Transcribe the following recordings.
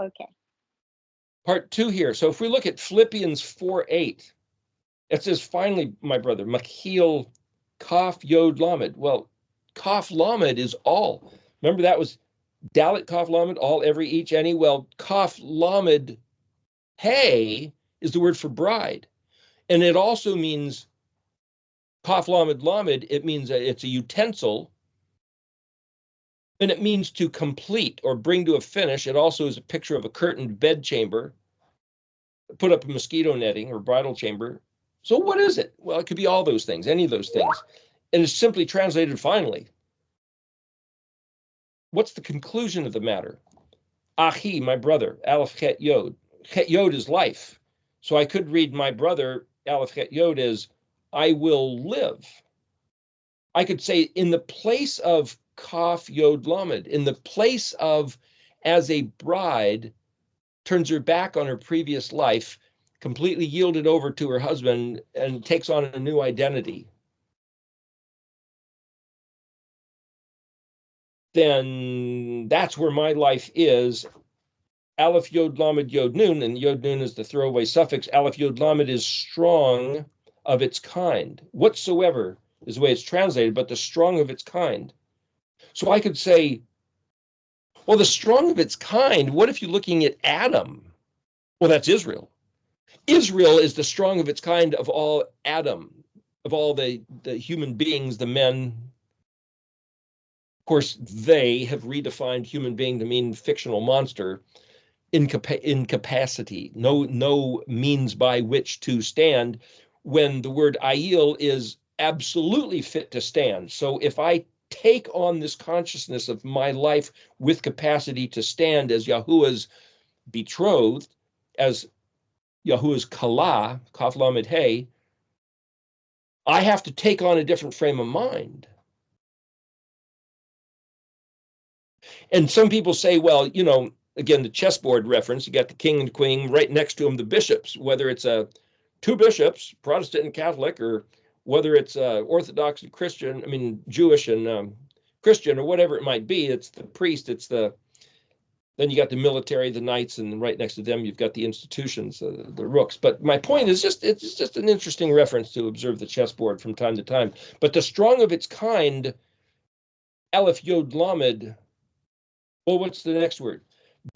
Okay. Part 2 here. So if we look at Philippians 4:8, it says, finally, my brother, Machil Kaf Yod Lamed. Well, Kaf Lamed is all. Remember that was Dalit Kaf Lamed, all, every, each, any. Well, Kaf Lamed Hey is the word for bride. And it also means Kaf Lamed Lamed, it means it's a utensil. And it means to complete or bring to a finish. It also is a picture of a curtained bedchamber. Put up a mosquito netting or bridal chamber. So what is it? Well, it could be all those things, any of those things. And it's simply translated finally. What's the conclusion of the matter? Achi, my brother, Aleph Chet Yod. Chet Yod is life. So I could read my brother, Aleph Chet Yod, as I will live. I could say in the place of Kaf Yod Lamed, in the place of as a bride turns her back on her previous life, completely yielded over to her husband, and takes on a new identity, then that's where my life is. Aleph Yod Lamed Yod Nun, and Yod Nun is the throwaway suffix. Aleph Yod Lamed is strong of its kind. Whatsoever is the way it's translated, but the strong of its kind. So I could say, well, the strong of its kind, what if you're looking at Adam? Well, that's Israel. Israel is the strong of its kind of all Adam, of all the human beings, the men. Of course, they have redefined human being to mean fictional monster, incapacity, no means by which to stand, when the word Ayil is absolutely fit to stand. So if I take on this consciousness of my life with capacity to stand as Yahuwah's betrothed, as Yahuwah's Kala, Kaf Lamed Hey, I have to take on a different frame of mind. And some people say, well, you know, again, the chessboard reference, you got the king and queen, right next to them, the bishops, whether it's two bishops, Protestant and Catholic, or whether it's Orthodox and Christian, I mean, Jewish and Christian, or whatever it might be, it's the priest, then you got the military, the knights, and right next to them, you've got the institutions, the rooks. But my point is it's just an interesting reference to observe the chessboard from time to time. But the strong of its kind, Aleph Yod Lamed, well, what's the next word?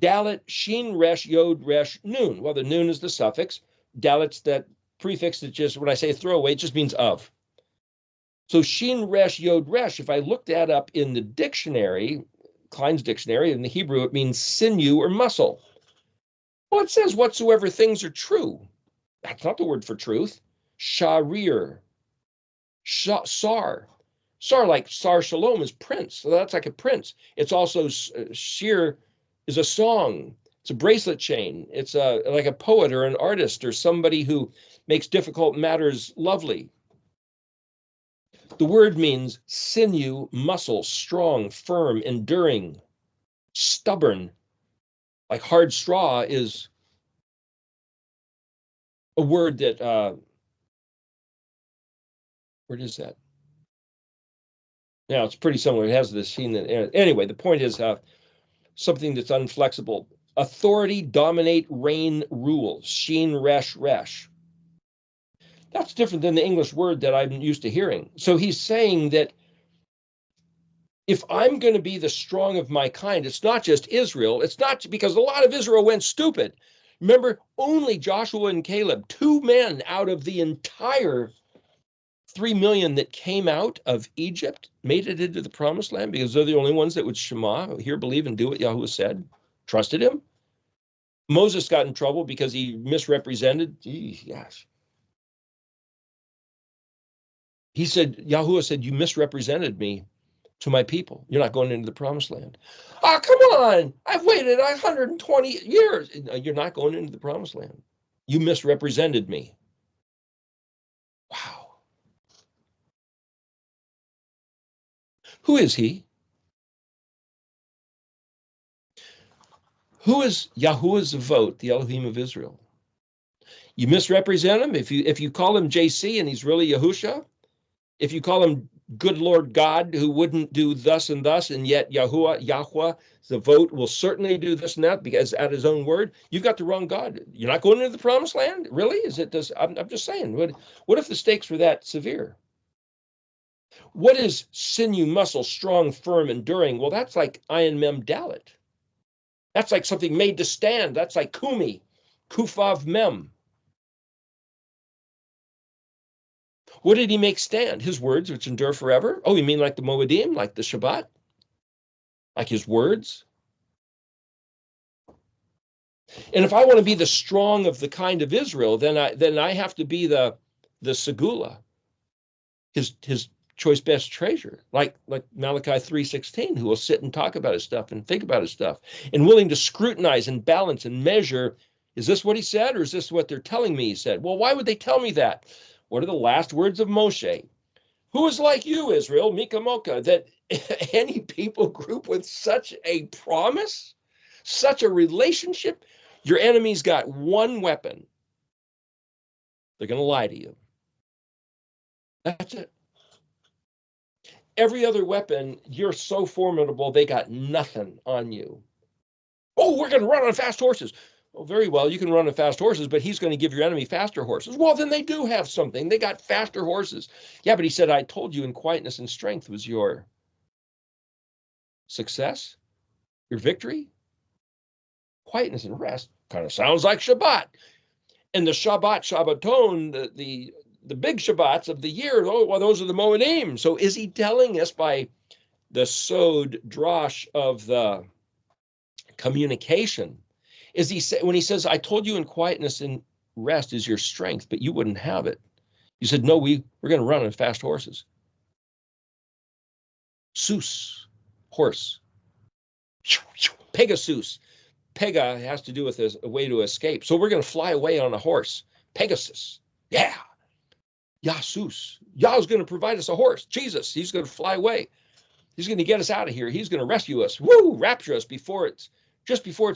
Dalit Shin Resh Yod Resh Nun. Well, the nun is the suffix. Dalit's that prefix that just, when I say throwaway, it just means of. So Shin Resh Yod Resh, if I look that up in the dictionary, Klein's dictionary, in the Hebrew, it means sinew or muscle. Well, it says whatsoever things are true. That's not the word for truth. Sharir. Sar. Sar, like Sar Shalom, is prince. So that's like a prince. It's also shir is a song. It's a bracelet chain. It's like a poet or an artist or somebody who makes difficult matters lovely. The word means sinew, muscle, strong, firm, enduring, stubborn. Like hard straw is a word that, where is that? Now, it's pretty similar. It has this scene that, anyway, the point is something that's unflexible. Authority, dominate, reign, rule. Shin, resh, resh. That's different than the English word that I'm used to hearing. So he's saying that if I'm going to be the strong of my kind, it's not just Israel. It's not because a lot of Israel went stupid. Remember, only Joshua and Caleb, 2 men out of the entire 3 million that came out of Egypt, made it into the promised land because they're the only ones that would Shema, hear, believe, and do what Yahuwah said, trusted him. Moses got in trouble because he misrepresented. Yes. He said, Yahuwah said, you misrepresented me to my people. You're not going into the promised land. Oh, come on. I've waited 120 years. You're not going into the promised land. You misrepresented me. Wow. Who is he? Who is Yahuwah's Zavot, the Elohim of Israel? You misrepresent him. If you call him JC and he's really Yahusha, if you call him good Lord God who wouldn't do thus and thus, and yet Yahweh, the vote will certainly do this and that because at his own word, you've got the wrong God. You're not going into the promised land? Really? Is it this? I'm just saying, what if the stakes were that severe? What is sinew, muscle, strong, firm, enduring? Well, that's like ayin mem dalet. That's like something made to stand. That's like kumi, kufav mem. What did he make stand? His words, which endure forever. Oh, you mean like the Moedim, like the Shabbat? Like his words? And if I want to be the strong of the kind of Israel, then I have to be the Segula, his choice best treasure, like Malachi 3:16, who will sit and talk about his stuff and think about his stuff, and willing to scrutinize and balance and measure. Is this what he said, or is this what they're telling me he said? Well, why would they tell me that? What are the last words of Moshe? Who is like you, Israel, Mika Mocha, that any people group with such a promise, such a relationship? Your enemy's got one weapon. They're going to lie to you. That's it. Every other weapon, you're so formidable, they got nothing on you. Oh, we're going to run on fast horses. Well, very well, you can run on fast horses, but he's going to give your enemy faster horses. Well, then they do have something. They got faster horses. Yeah, but he said, I told you in quietness and strength was your success, your victory. Quietness and rest kind of sounds like Shabbat. And the Shabbaton, the big Shabbats of the year, oh, well, those are the Moedim. So is he telling us by the sod drosh of the communication? Is he when he says, I told you in quietness and rest is your strength, but you wouldn't have it. You said, no, we're going to run on fast horses. Sus, horse. Pegasus. Pega has to do with a way to escape. So we're going to fly away on a horse. Pegasus. Yeah. Yasus. Yah's going to provide us a horse. Jesus, he's going to fly away. He's going to get us out of here. He's going to rescue us. Woo! Rapture us before it's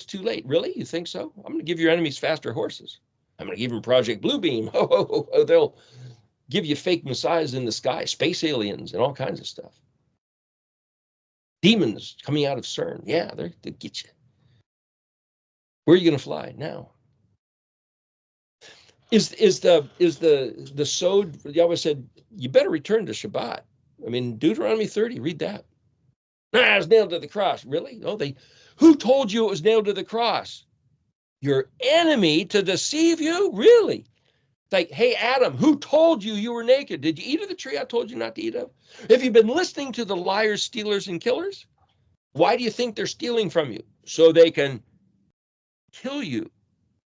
too late. Really? You think so? I'm going to give your enemies faster horses. I'm going to give them Project Bluebeam. Oh, they'll give you fake messiahs in the sky, space aliens, and all kinds of stuff. Demons coming out of CERN. Yeah, they'll get you. Where are you going to fly now? Is the sod? Yahweh said, you better return to Shabbat. I mean, Deuteronomy 30, read that. It's nailed to the cross. Really? Oh, who told you it was nailed to the cross? Your enemy to deceive you? Really? Like, hey, Adam, who told you you were naked? Did you eat of the tree I told you not to eat of? Have you been listening to the liars, stealers, and killers? Why do you think they're stealing from you? So they can kill you.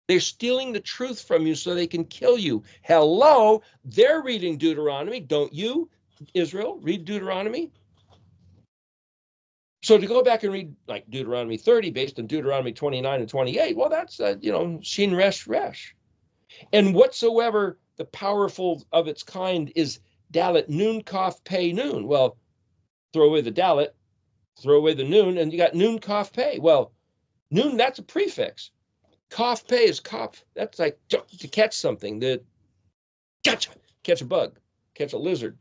They're stealing the truth from you so they can kill you. Hello, they're reading Deuteronomy. Don't you, Israel, read Deuteronomy? So to go back and read like Deuteronomy 30 based on Deuteronomy 29 and 28, well, that's, Shin Resh Resh. And whatsoever the powerful of its kind is Dalet Nun Kaf Pei Nun. Well, throw away the Dalet, throw away the Nun, and you got Nun Kaf Pei. Well, Nun, that's a prefix. Kaf Pei is Kaf. That's like to catch something. Catch a bug, catch a lizard.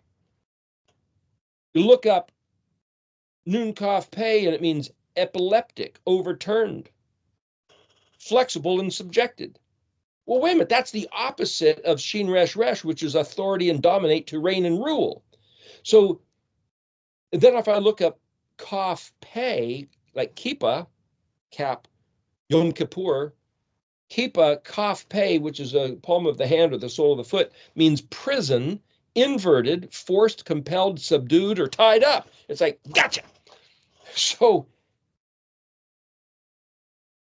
You look up Nun Kaf Pei, and it means epileptic, overturned, flexible, and subjected. Well, wait a minute. That's the opposite of Shin Resh Resh, which is authority and dominate, to reign and rule. So then if I look up Kaf Pei, like Kippah, cap, Yom Kippur, Kippah, Kaf Pei, which is a palm of the hand or the sole of the foot, means prison, inverted, forced, compelled, subdued, or tied up. It's like, gotcha. So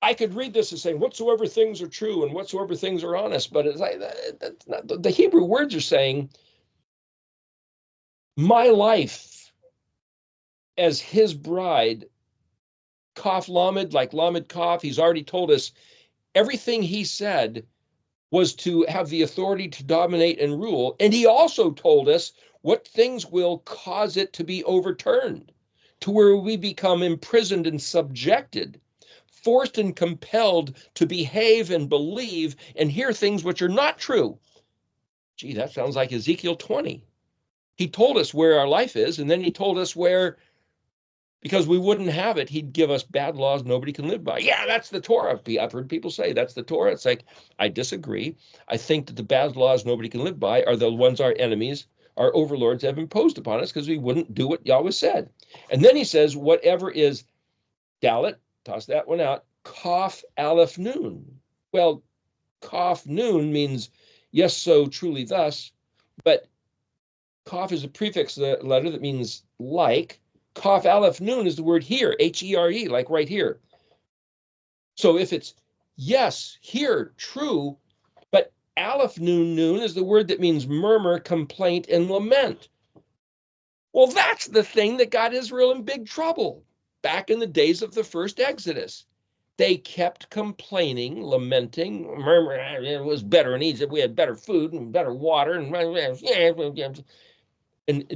I could read this as saying, whatsoever things are true and whatsoever things are honest, but it's like, that's not, the Hebrew words are saying, my life as his bride, Kaf Lamed, like Lamed Kaf, he's already told us everything he said was to have the authority to dominate and rule. And he also told us what things will cause it to be overturned, to where we become imprisoned and subjected, forced and compelled to behave and believe and hear things which are not true. Gee, that sounds like Ezekiel 20. He told us where our life is, and then he told us where, because we wouldn't have it, he'd give us bad laws nobody can live by. Yeah, that's the Torah. I've heard people say that's the Torah. It's like, I disagree. I think that the bad laws nobody can live by are the ones our enemies, our overlords have imposed upon us because we wouldn't do what Yahweh said. And then he says, whatever is Dalet, toss that one out, Kaf Aleph Nun. Well, Kaf Nun means yes, so truly thus, but Kaf is a prefix letter that means like. Kaf Aleph Nun is the word here, Here, like right here. So if it's yes, here, true, but Aleph Nun is the word that means murmur, complaint, and lament. Well, that's the thing that got Israel in big trouble back in the days of the first Exodus. They kept complaining, lamenting, murmuring, it was better in Egypt. We had better food and better water. And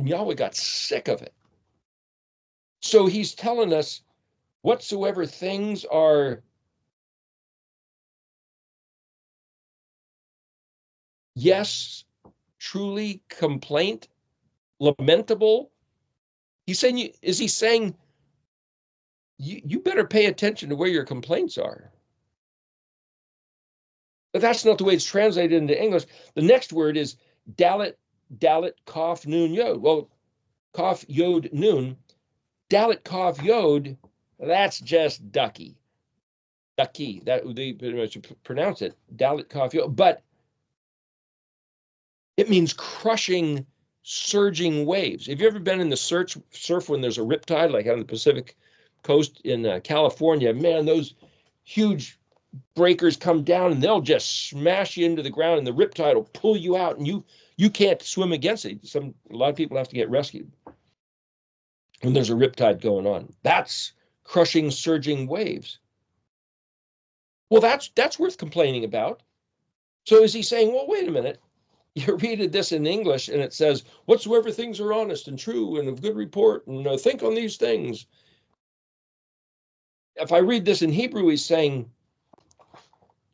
Yahweh got sick of it. So he's telling us whatsoever things are yes, truly complaint, lamentable. He's saying, is he saying you better pay attention to where your complaints are? But that's not the way it's translated into English. The next word is Dalet, Kaf, Nun, Yod. Well, Kaf, Yod, Nun. Dalet, Kaf, Yod, that's just ducky. Ducky, that they pretty much pronounce it. Dalet, Kaf, Yod. But it means crushing, surging waves. Have you ever been in the surf when there's a riptide, like on the Pacific coast in California? Man, those huge breakers come down and they'll just smash you into the ground, and the riptide will pull you out, and you can't swim against it. A lot of people have to get rescued when there's a riptide going on. That's crushing, surging waves. Well, that's worth complaining about. So is he saying, well, wait a minute, you read this in English and it says, whatsoever things are honest and true and of good report, and think on these things. If I read this in Hebrew, he's saying,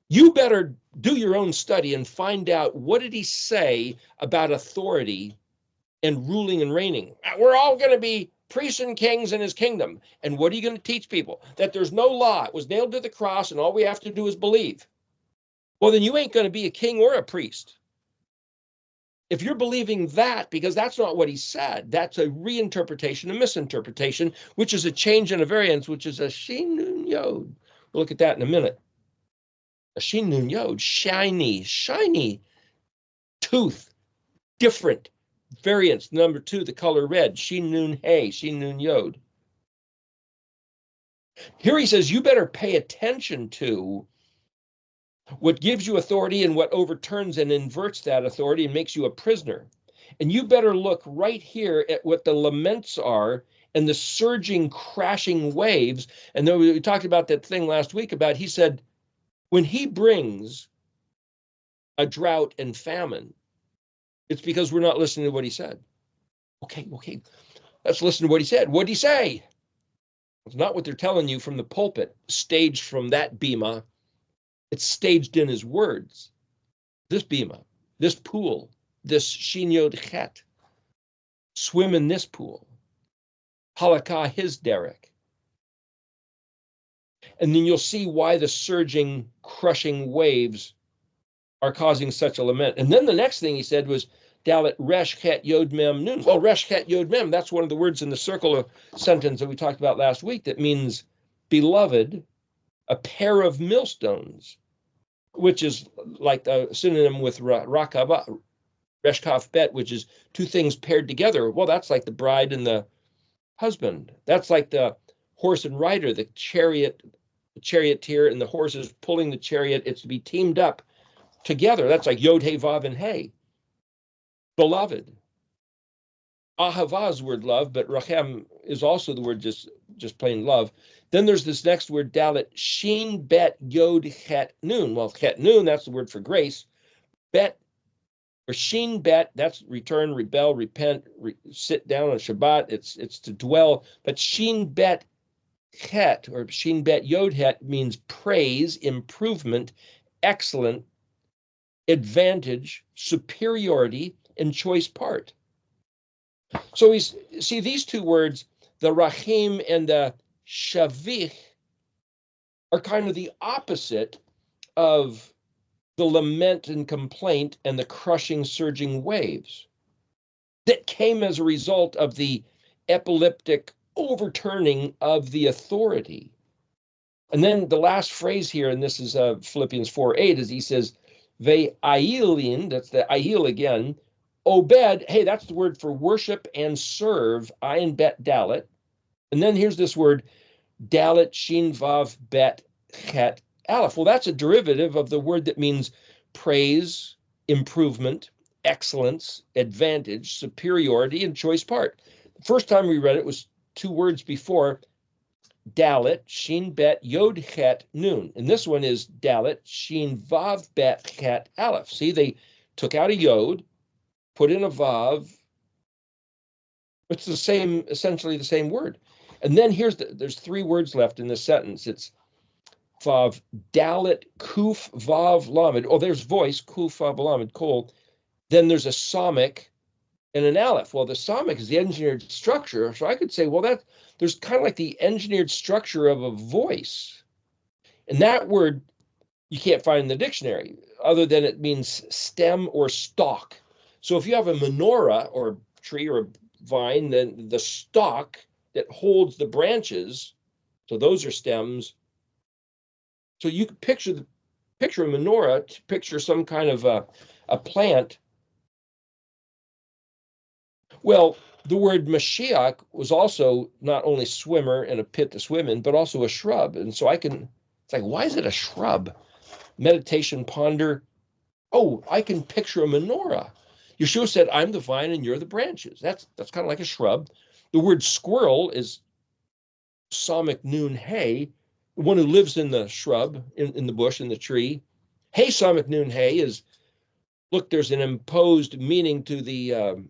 you better do your own study and find out what did he say about authority and ruling and reigning. We're all going to be priests and kings in his kingdom. And what are you going to teach people? That there's no law. It was nailed to the cross and all we have to do is believe. Well, then you ain't going to be a king or a priest. If you're believing that, because that's not what he said, that's a reinterpretation, a misinterpretation, which is a change and a variance, which is a shin nun yod. We'll look at that in a minute. A shin nun yod, shiny tooth, different variance. Number 2, the color red, shin nun hey, shin nun yod. Here he says, you better pay attention to what gives you authority and what overturns and inverts that authority and makes you a prisoner. And you better look right here at what the laments are and the surging, crashing waves. And then we talked about that thing last week about, he said, when he brings a drought and famine, it's because we're not listening to what he said. Okay, let's listen to what he said. What did he say? It's not what they're telling you from the pulpit, staged from that bima. It's staged in his words. This bima, this pool, this shin yod chet, swim in this pool. Halakah, his derek. And then you'll see why the surging, crushing waves are causing such a lament. And then the next thing he said was, Dalet resh chet yod mem nun. Well, resh chet yod mem, that's one of the words in the circle sentence that we talked about last week that means beloved, a pair of millstones, which is like a synonym with rakava, reshkaf bet, which is two things paired together. Well, that's like the bride and the husband. That's like the horse and rider, the charioteer and the horses pulling the chariot. It's to be teamed up together. That's like yod, hey, vav, and hey. Beloved. Ahava is the word love, but rachem is also the word just plain love. Then there's this next word, dalet, shin bet yod chet nun. Well, chet nun, that's the word for grace. Bet, or shin bet, that's return, rebel, repent, sit down on Shabbat. It's to dwell. But shin bet chet, or shin bet yod het, means praise, improvement, excellent, advantage, superiority, and choice part. So see these two words, the rachim and the shavich, are kind of the opposite of the lament and complaint and the crushing, surging waves that came as a result of the epileptic overturning of the authority. And then the last phrase here, and this is Philippians 4:8, is he says, Ve'ayilin, that's the ayil again, obed, hey, that's the word for worship and serve, ayin bet dalet. And then here's this word, dalet shin vav bet chet aleph. Well, that's a derivative of the word that means praise, improvement, excellence, advantage, superiority, and choice part. The first time we read it was two words before, dalet, shin bet, yod chet, nun. And this one is dalet, shin vav bet chet aleph. See, they took out a yod, put in a vav. It's the same, essentially the same word. And then there's three words left in this sentence. It's vav, dalet, kuf, vav, lamed. Oh, there's voice, kuf, vav, lamed, kol. Then there's a samik and an aleph. Well, the samik is the engineered structure. So I could say, well, there's kind of like the engineered structure of a voice. And that word you can't find in the dictionary, other than it means stem or stalk. So if you have a menorah or a tree or a vine, then the stalk that holds the branches, so those are stems. So you could picture a menorah, to picture some kind of a plant. Well, the word Mashiach was also not only swimmer and a pit to swim in, but also a shrub. And so it's like, why is it a shrub? Meditation, ponder. Oh, I can picture a menorah. Yeshua said, I'm the vine and you're the branches. That's kind of like a shrub. The word squirrel is Samik Nun Hay, the one who lives in the shrub, in the bush, in the tree. Hey, Samik Nun Hay is, look, there's an imposed meaning to the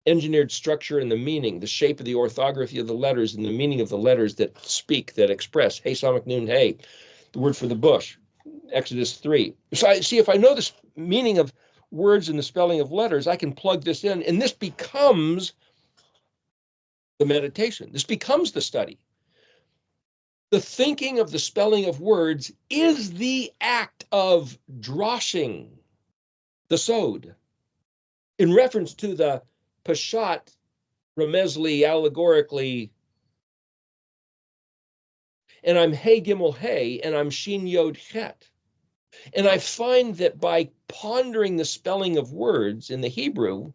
engineered structure and the meaning, the shape of the orthography of the letters and the meaning of the letters that speak, that express. Hey, Samik Nun Hay, the word for the bush, Exodus 3. So I see, if I know the meaning of words and the spelling of letters, I can plug this in, and this becomes the meditation. This becomes the study. The thinking of the spelling of words is the act of droshing the sod. In reference to the Peshat, remezli, allegorically, and I'm Hey Gimel Hey, and I'm Shin Yod Chet. And I find that by pondering the spelling of words in the Hebrew,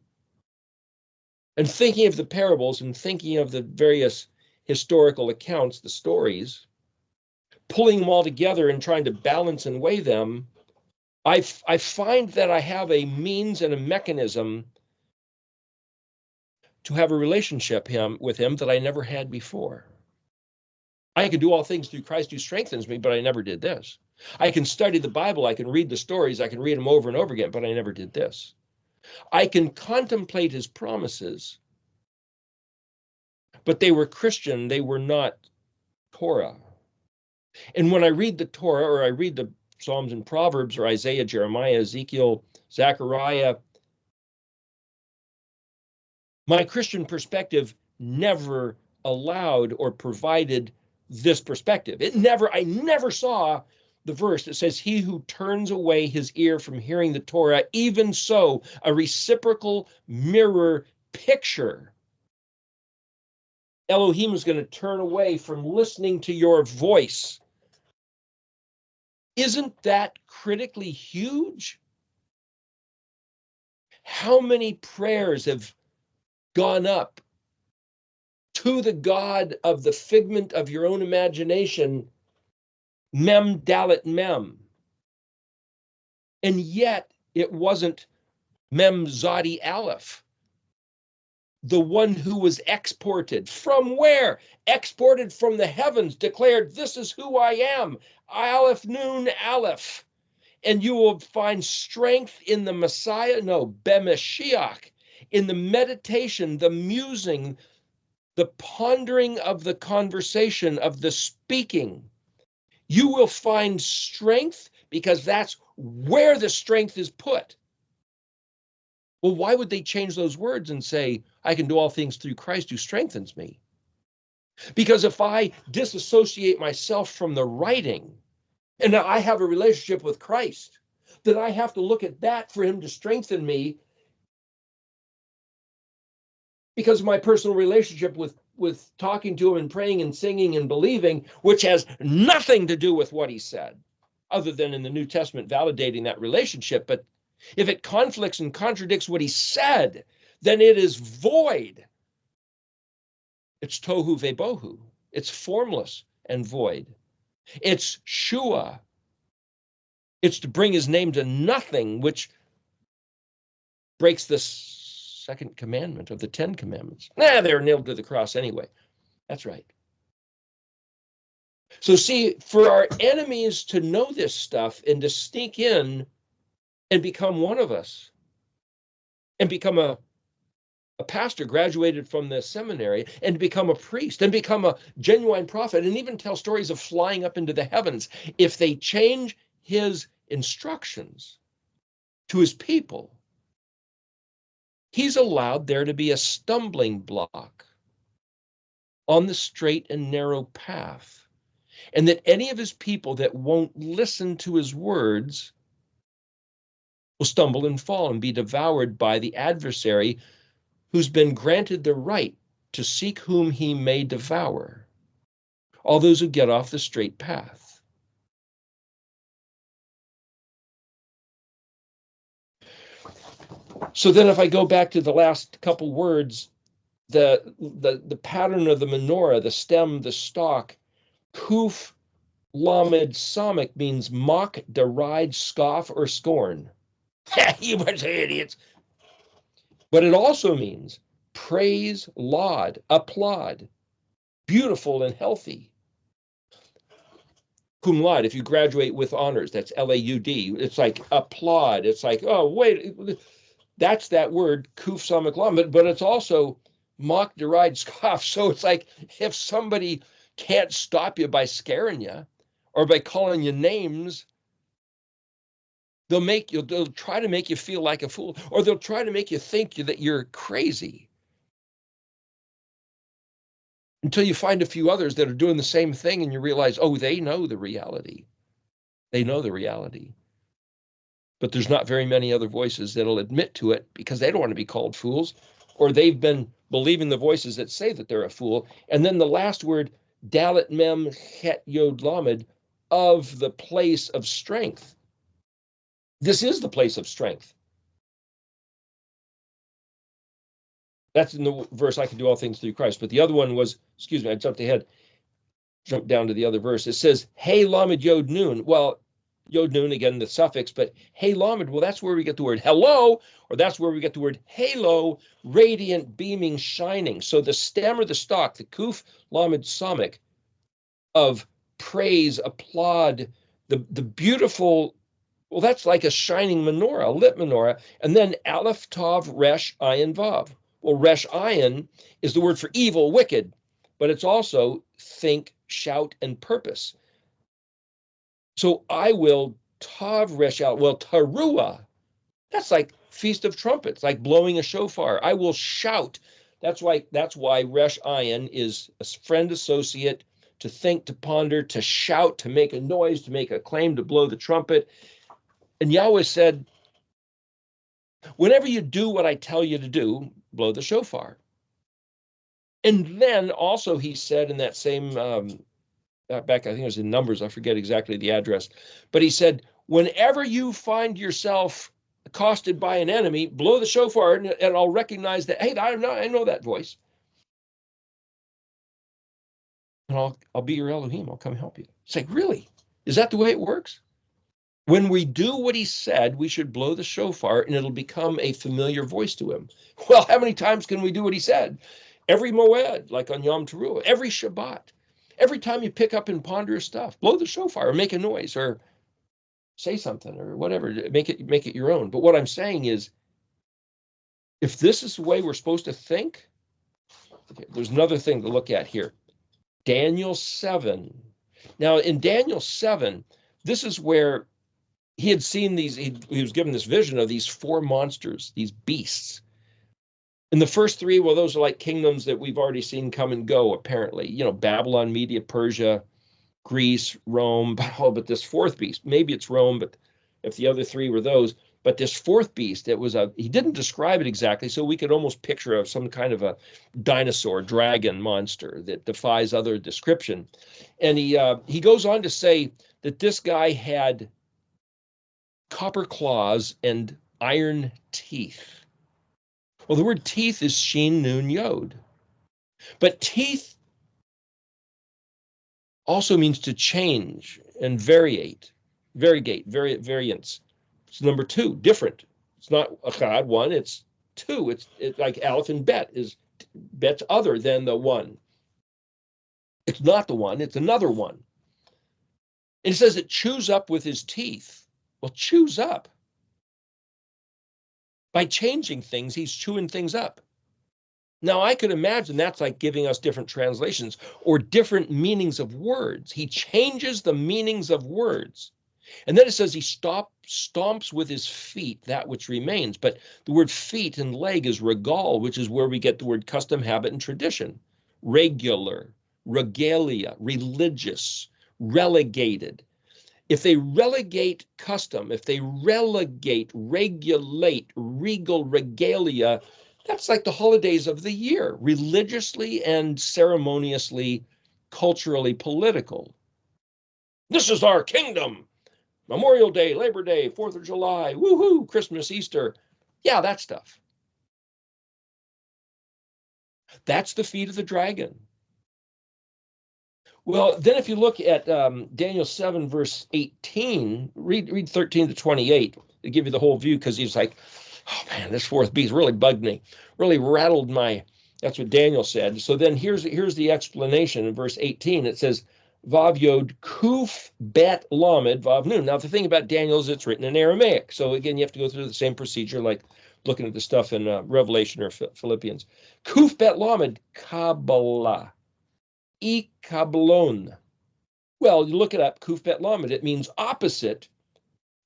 and thinking of the parables and thinking of the various historical accounts, the stories, pulling them all together and trying to balance and weigh them, I find that I have a means and a mechanism to have a relationship with him that I never had before. I can do all things through Christ who strengthens me, but I never did this. I can study the Bible, I can read the stories, I can read them over and over again, but I never did this. I can contemplate his promises, but they were Christian, they were not Torah. And when I read the Torah, or I read the Psalms and Proverbs, or Isaiah, Jeremiah, Ezekiel, Zechariah, my Christian perspective never allowed or provided this perspective. I never saw the verse that says, he who turns away his ear from hearing the Torah, even so, a reciprocal mirror picture. Elohim is going to turn away from listening to your voice. Isn't that critically huge? How many prayers have gone up to the God of the figment of your own imagination, mem dalet mem? And yet it wasn't mem zadi aleph, the one who was exported. From where? Exported from the heavens, declared, this is who I am, aleph nun aleph. And you will find strength in the Messiah, no, b'Mashiach, in the meditation, the musing, the pondering of the conversation, of the speaking. You will find strength because that's where the strength is put. Well, why would they change those words and say, I can do all things through Christ who strengthens me? Because if I disassociate myself from the writing and I have a relationship with Christ, then I have to look at that for him to strengthen me, because of my personal relationship with talking to him and praying and singing and believing, which has nothing to do with what he said, other than in the New Testament validating that relationship. But if it conflicts and contradicts what he said, then it is void. It's tohu vebohu. It's formless and void. It's shua. It's to bring his name to nothing, which breaks the second commandment of the 10 commandments. They're nailed to the cross anyway. That's right. So see, for our enemies to know this stuff and to sneak in and become one of us and become a pastor graduated from the seminary and become a priest and become a genuine prophet and even tell stories of flying up into the heavens, if they change his instructions to his people, he's allowed there to be a stumbling block on the straight and narrow path, and that any of his people that won't listen to his words will stumble and fall and be devoured by the adversary, who's been granted the right to seek whom he may devour, all those who get off the straight path. So then if I go back to the last couple words, the pattern of the menorah, the stem, the stalk, kuf lamed samik means mock, deride, scoff, or scorn. You bunch of idiots. But it also means praise, laud, applaud, beautiful and healthy. Cum laude, if you graduate with honors, that's L-A-U-D. It's like applaud. It's like, oh, wait, that's that word, kuf samik lamed, but it's also mock, deride, scoff. So it's like if somebody can't stop you by scaring you or by calling you names, they'll try to make you feel like a fool, or they'll try to make you think that you're crazy, until you find a few others that are doing the same thing and you realize, oh, they know the reality. They know the reality. But there's not very many other voices that'll admit to it because they don't want to be called fools, or they've been believing the voices that say that they're a fool. And then the last word, dalet mem het yod lamed, of the place of strength. This is the place of strength. That's in the verse, I can do all things through Christ. But the other one was, excuse me, I jumped down to the other verse. It says, hey, lamed yod nun. Well, yod nun, again, the suffix, but hey, lamed, well, that's where we get the word hello, or that's where we get the word halo, radiant, beaming, shining. So the stem or the stalk, the kuf lamed samik, of praise, applaud, the beautiful, well, that's like a shining menorah, a lit menorah. And then aleph, tav, resh, ayin, vav. Well, resh, ayin is the word for evil, wicked, but it's also think, shout, and purpose. So I will tav, resh, out. Well, taruah, that's like Feast of Trumpets, like blowing a shofar. I will shout. That's why resh, ayin is a friend, associate, to think, to ponder, to shout, to make a noise, to make a claim, to blow the trumpet. And Yahweh said, whenever you do what I tell you to do, blow the shofar. And then also he said in that same, back, I think it was in Numbers, I forget exactly the address, but he said, whenever you find yourself accosted by an enemy, blow the shofar and I'll recognize that, hey, I know that voice. And I'll be your Elohim. I'll come help you. It's like, really? Is that the way it works? When we do what he said, we should blow the shofar and it'll become a familiar voice to him. Well, how many times can we do what he said? Every Moed, like on Yom Teruah, every Shabbat, every time you pick up and ponder stuff, blow the shofar or make a noise or say something or whatever, make it your own. But what I'm saying is, if this is the way we're supposed to think, okay, there's another thing to look at here. Daniel 7. Now, in Daniel 7, this is where he had seen these, he was given this vision of these four monsters, these beasts. And the first three, well, those are like kingdoms that we've already seen come and go, apparently. Babylon, Media, Persia, Greece, Rome. But this fourth beast, maybe it's Rome, but if the other three were those, but this fourth beast, he didn't describe it exactly, so we could almost picture some kind of a dinosaur, dragon monster that defies other description. And he goes on to say that this guy had copper claws and iron teeth. Well, the word teeth is shin, nun, yod. But teeth also means to change and variance. It's number two, different. It's not achad, one, it's two. It's like aleph and bet is bet's other than the one. It's not the one, it's another one. And it says it chews up with his teeth. Well, chews up. By changing things, he's chewing things up. Now, I could imagine that's like giving us different translations or different meanings of words. He changes the meanings of words. And then it says he stomps with his feet that which remains. But the word feet and leg is regal, which is where we get the word custom, habit, and tradition. Regular, regalia, religious, relegated. If they relegate custom, if they regulate, regal, regalia, that's like the holidays of the year, religiously and ceremoniously, culturally political. This is our kingdom. Memorial Day, Labor Day, 4th of July, woohoo, Christmas, Easter. Yeah, that stuff. That's the feet of the dragon. Well, then if you look at Daniel 7, verse 18, read 13 to 28 to give you the whole view, because he's like, oh man, this fourth beast really bugged me, really rattled that's what Daniel said. So then here's the explanation in verse 18. It says, Vav Yod Kuf Bet Lamed Vav Nun. Now, the thing about Daniel is it's written in Aramaic. So again, you have to go through the same procedure like looking at the stuff in Revelation or Philippians. Kuf Bet Lamed Kabbalah. Ikablon. Well, you look it up, Kuf Bet Lamed, it means opposite,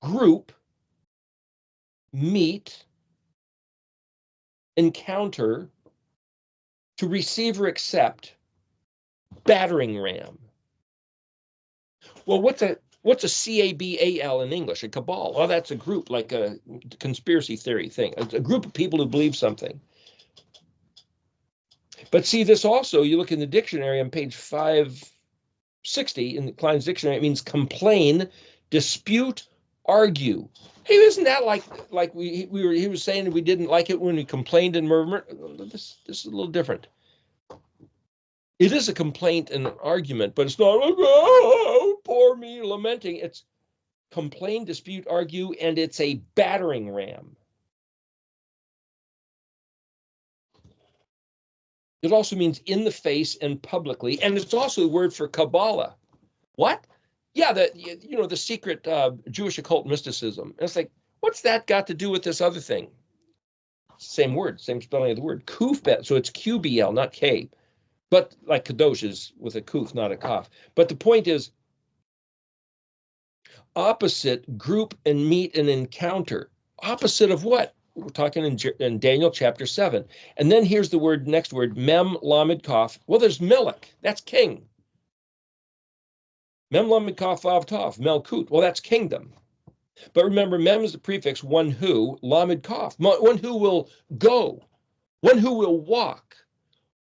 group, meet, encounter, to receive or accept, battering ram. Well, what's a CABAL in English? A cabal. Oh, that's a group, like a conspiracy theory thing. A group of people who believe something. But see, this also, you look in the dictionary on page 560 in the Klein's dictionary, it means complain, dispute, argue. Hey, isn't that like he was saying we didn't like it when we complained and murmured? This is a little different. It is a complaint and an argument, but it's not like, oh, poor me, lamenting. It's complain, dispute, argue, and it's a battering ram. It also means in the face and publicly, and it's also a word for Kabbalah. What? Yeah, the secret Jewish occult mysticism. And it's like, what's that got to do with this other thing? Same word, same spelling of the word. Kufbet, so it's QBL, not K. But like Kadosh is with a kuf, not a kaf. But the point is, opposite, group, and meet and encounter. Opposite of what? We're talking in Daniel chapter 7. And then here's the next word, mem lamed kaf. Well, there's melech, that's king. Mem lamed kaf vav taf, melkut. Well, that's kingdom. But remember, mem is the prefix, one who, lamed kaf, one who will go, one who will walk,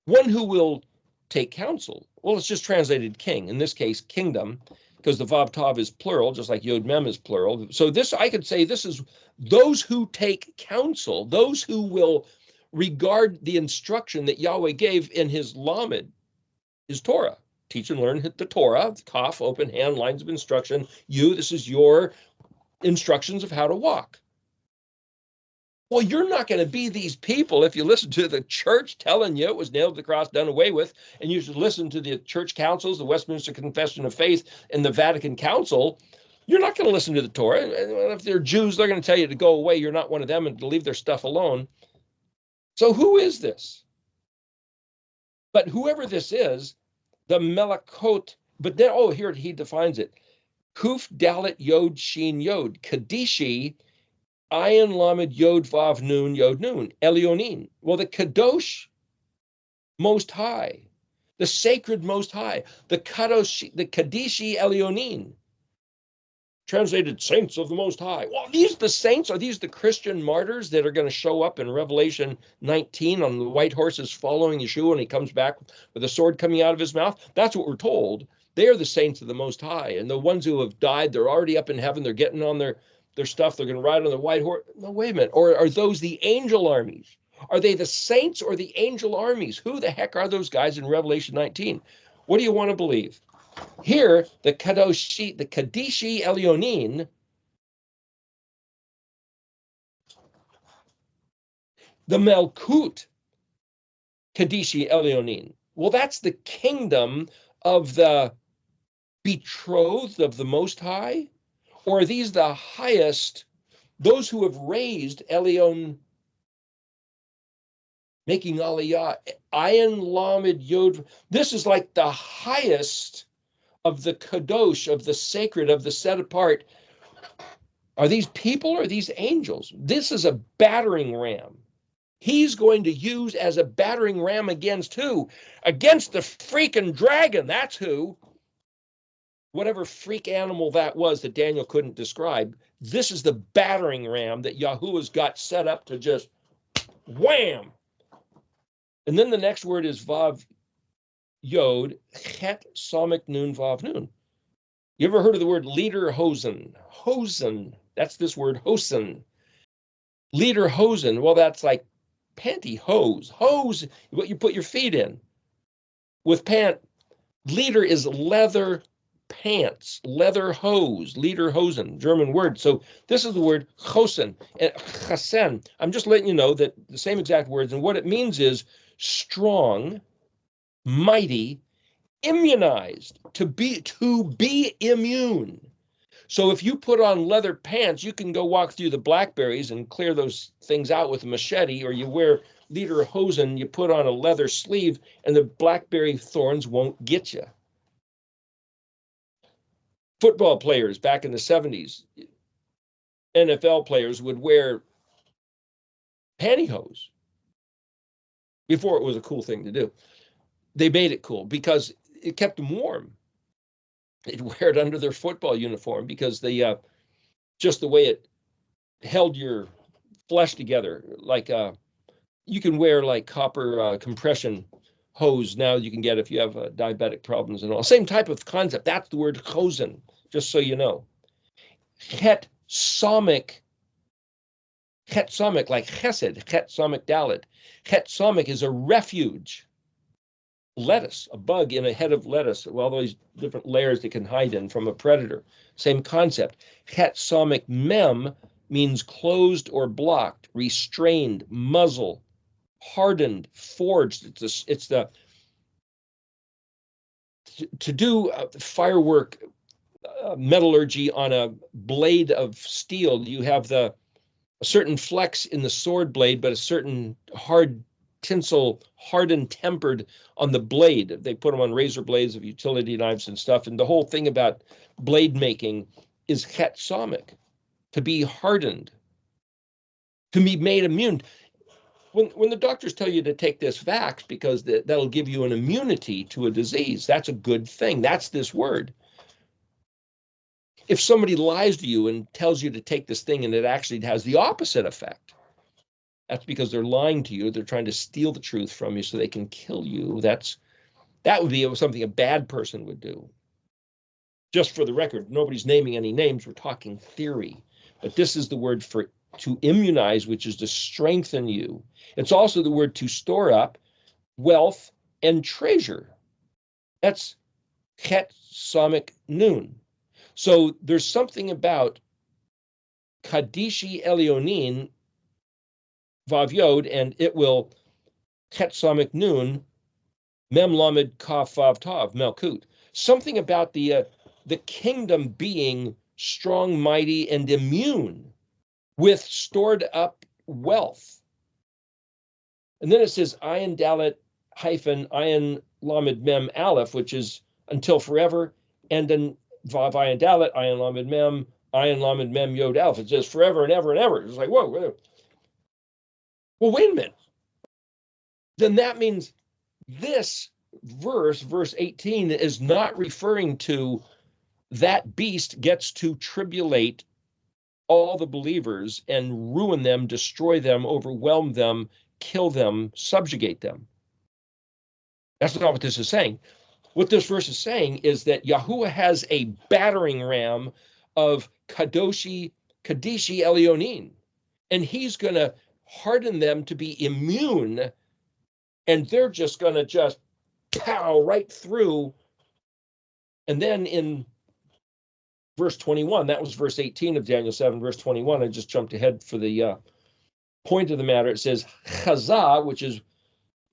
one who will take counsel. Well, it's just translated king. In this case, kingdom, because the vav tav is plural, just like yod mem is plural. So this, I could say, this is those who take counsel, those who will regard the instruction that Yahweh gave in his lamed, his Torah. Teach and learn the Torah, kaf, open hand, lines of instruction. This is your instructions of how to walk. Well, you're not going to be these people if you listen to the church telling you it was nailed to the cross, done away with, and you should listen to the church councils, the Westminster Confession of Faith, and the Vatican Council. You're not going to listen to the Torah. And if they're Jews, they're going to tell you to go away. You're not one of them and to leave their stuff alone. So who is this? But whoever this is, the Melachot, but then, here he defines it. Kuf Dalet Yod Shin Yod. Kadishi Ayin Lamed Yod Vav Nun Yod Nun. Elyonin. Well, the Kadosh Most High, the sacred Most High, the Kadosh, the Kadishi Elyonin. Translated saints of the Most High. Well, these the saints? Are these the Christian martyrs that are going to show up in Revelation 19 on the white horses following Yeshua and he comes back with a sword coming out of his mouth? That's what we're told. They are the saints of the Most High. And the ones who have died, they're already up in heaven. They're getting on their stuff. They're going to ride on the white horse. No, wait a minute. Or are those the angel armies? Are they the saints or the angel armies? Who the heck are those guys in Revelation 19? What do you want to believe? Here, the Kadishi Elyonin, the Melkut Kadishi Elyonin. Well, that's the kingdom of the betrothed of the Most High? Or are these the highest, those who have raised Elyon, making Aliyah, Ayin Lamed Yod? This is like the highest of the kadosh, of the sacred, of the set apart. Are these people or are these angels? This is a battering ram. He's going to use as a battering ram against who? Against the freaking dragon. That's who. Whatever freak animal that was that Daniel couldn't describe. This is the battering ram that Yahuwah's got set up to just wham. And then the next word is Vav Yod, Chet Samik Nun Vav Nun. You ever heard of the word leader hosen? Hosen, that's this word hosen. Leader hosen, well, that's like pantyhose. Hose, what you put your feet in. With pant, leader is leather pants, leather hose, leader hosen, German word. So this is the word hosen, and chasen. I'm just letting you know that the same exact words, and what it means is strong, mighty, immunized, to be immune. So if you put on leather pants, you can go walk through the blackberries and clear those things out with a machete, or you wear lederhosen, you put on a leather sleeve, and the blackberry thorns won't get you. Football players back in the 70s, NFL players would wear pantyhose before it was a cool thing to do. They made it cool because it kept them warm. They'd wear it under their football uniform because they just the way it held your flesh together. Like you can wear like copper compression hose now you can get if you have diabetic problems and all. Same type of concept. That's the word hosen, just so you know. Het somic, like chesed, het somic dalet. Het somic is a refuge. Lettuce, a bug in a head of lettuce, all those different layers it can hide in from a predator. Same concept. Het somic mem means closed or blocked, restrained, muzzle, hardened, forged. To do firework metallurgy on a blade of steel. You have a certain flex in the sword blade, but a certain hard tinsel, hardened, tempered on the blade. They put them on razor blades of utility knives and stuff. And the whole thing about blade making is het somic, to be hardened, to be made immune. When the doctors tell you to take this vax because that'll give you an immunity to a disease, that's a good thing. That's this word. If somebody lies to you and tells you to take this thing and it actually has the opposite effect, that's because they're lying to you. They're trying to steal the truth from you so they can kill you. That would be something a bad person would do. Just for the record, nobody's naming any names. We're talking theory. But this is the word for to immunize, which is to strengthen you. It's also the word to store up wealth and treasure. That's chet somic nun. So there's something about Kadishi Elyonin Vav Yod, and it will chet somic nun mem lamed kaf vav tav melkut. Something about the kingdom being strong, mighty, and immune with stored up wealth. And then it says ayin dalet hyphen ayin lamed mem aleph, which is until forever, and an Vav Ayin Dalet, Ayin Lamed Mem, Ayin Lamed Mem Yod Aleph. It says forever and ever and ever. It's like, whoa. Well, wait a minute. Then that means this verse 18, is not referring to that beast gets to tribulate all the believers and ruin them, destroy them, overwhelm them, kill them, subjugate them. That's not what this is saying. What this verse is saying is that Yahuwah has a battering ram of Kadoshi Elyonin, and he's going to harden them to be immune, and they're just going to just pow right through. And then in verse 21, that was verse 18 of Daniel 7, verse 21. I just jumped ahead for the point of the matter. It says Chazah, which is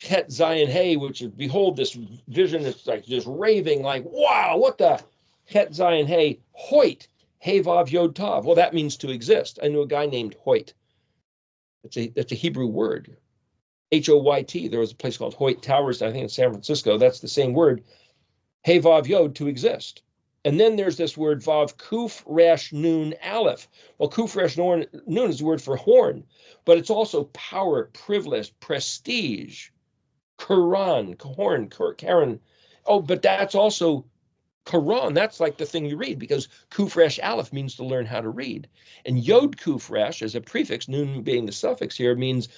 Het Zion Hey, which is, behold, this vision. It's like just raving, like, wow, what the Het Zion Hey, Hoyt, Hey Vav Yod Tav. Well, that means to exist. I knew a guy named Hoyt. That's a Hebrew word, Hoyt. There was a place called Hoyt Towers, I think in San Francisco. That's the same word, Hey Vav Yod, to exist. And then there's this word Vav Kuf Resh Nun Aleph. Well, Kuf Resh Nun is the word for horn, but it's also power, privilege, prestige. Quran, horn, Karen. Oh, but that's also Quran. That's like the thing you read, because Kuf Resh Aleph means to learn how to read. And Yod Kuf Resh as a prefix, Nun being the suffix here, means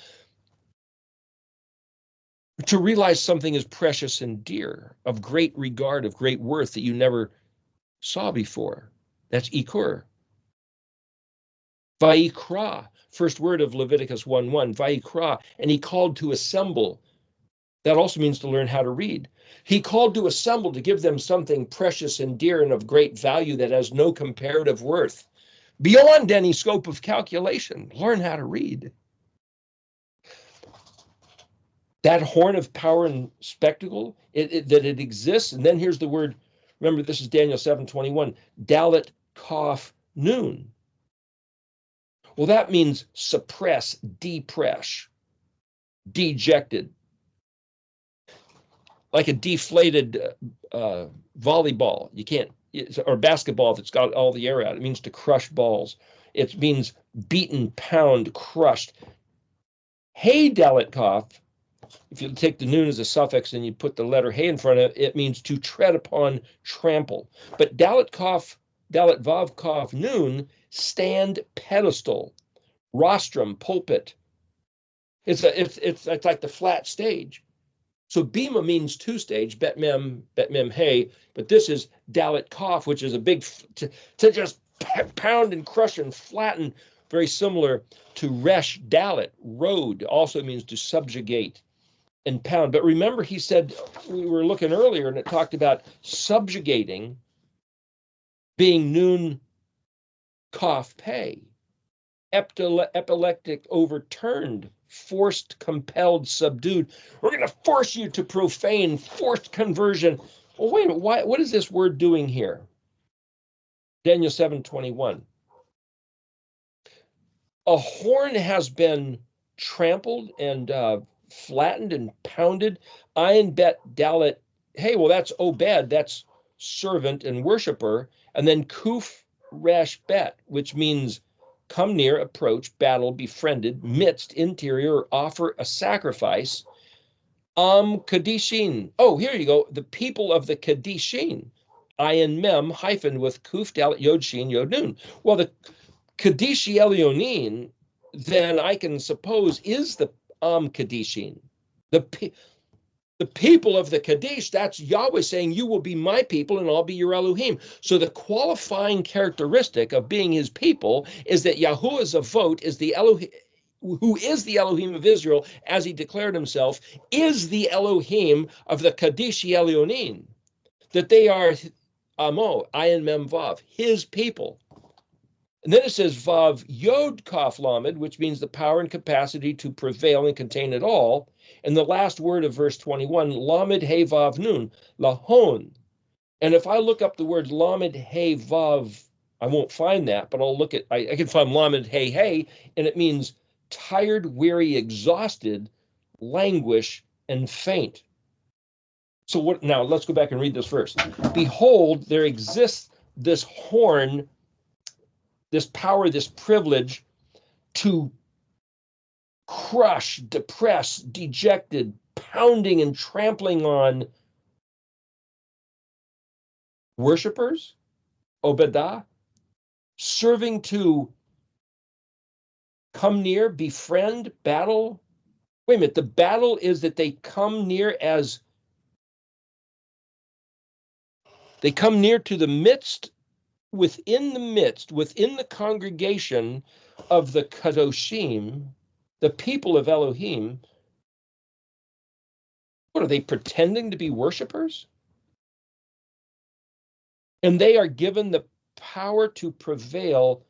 to realize something is precious and dear, of great regard, of great worth that you never saw before. That's Ikur. Vayikra, first word of Leviticus 1:1, Vayikra, and he called to assemble. That also means to learn how to read. He called to assemble to give them something precious and dear and of great value that has no comparative worth, beyond any scope of calculation. Learn how to read. That horn of power and spectacle, that it exists. And then here's the word, remember this is Daniel 7:21, Dalet Kaf Nun. Well, that means suppress, depress, dejected. Like a deflated volleyball, you can't, or basketball that's got all the air out. It means to crush balls. It means beaten, pound, crushed. Hey, Dalet Kaf, if you take the nun as a suffix and you put the letter hey in front of it, it means to tread upon, trample. But Dalet Vav Kaf Nun, stand, pedestal, rostrum, pulpit. It's like the flat stage. So Bima means two stage, bet mem hey, but this is Dalet Kaf, which is a big, to just pound and crush and flatten, very similar to Resh Dalet, road, also means to subjugate and pound. But remember, he said, we were looking earlier and it talked about subjugating being Nun Kaf Pei, epileptic, overturned, forced, compelled, subdued. We're going to force you to profane, forced conversion. Well, wait a minute, what is this word doing here? Daniel 7:21. A horn has been trampled and flattened and pounded. Ayin Bet Dalet. Hey, well, that's Obed, that's servant and worshiper. And then Kuf Resh Bet, which means come near, approach, battle, befriended, midst, interior, offer a sacrifice. Kadishin. Oh, here you go. The people of the Kadishin. Ayin Mem hyphen with Kuf Dalet Yod Shin Yod Nun. Well, the Kadishi Elyonin, then I can suppose, is the Kadishin. The people of the Kadesh, that's Yahweh saying, you will be my people and I'll be your Elohim. So the qualifying characteristic of being his people is that Yahuwah's Avot is the Elohim, who is the Elohim of Israel, as he declared himself, is the Elohim of the Kadeshi Elyonin, that they are Amo, Ayin Mem Vav, his people. And then it says Vav Yod Kaf Lamed, which means the power and capacity to prevail and contain it all. And the last word of verse 21, Lamed He Vav Nun, Lahon. And if I look up the word Lamed He Vav, I won't find that, but I'll look at, I can find Lamed He He, and it means tired, weary, exhausted, languish, and faint. So what? Now let's go back and read this verse. Behold, there exists this horn, this power, this privilege to crush, depress, dejected, pounding and trampling on worshipers, Obedah, serving to come near, befriend, battle. Wait a minute, the battle is that they come near to the midst, within the congregation of the Kadoshim, the people of Elohim. What are they pretending to be worshipers? And they are given the power to prevail.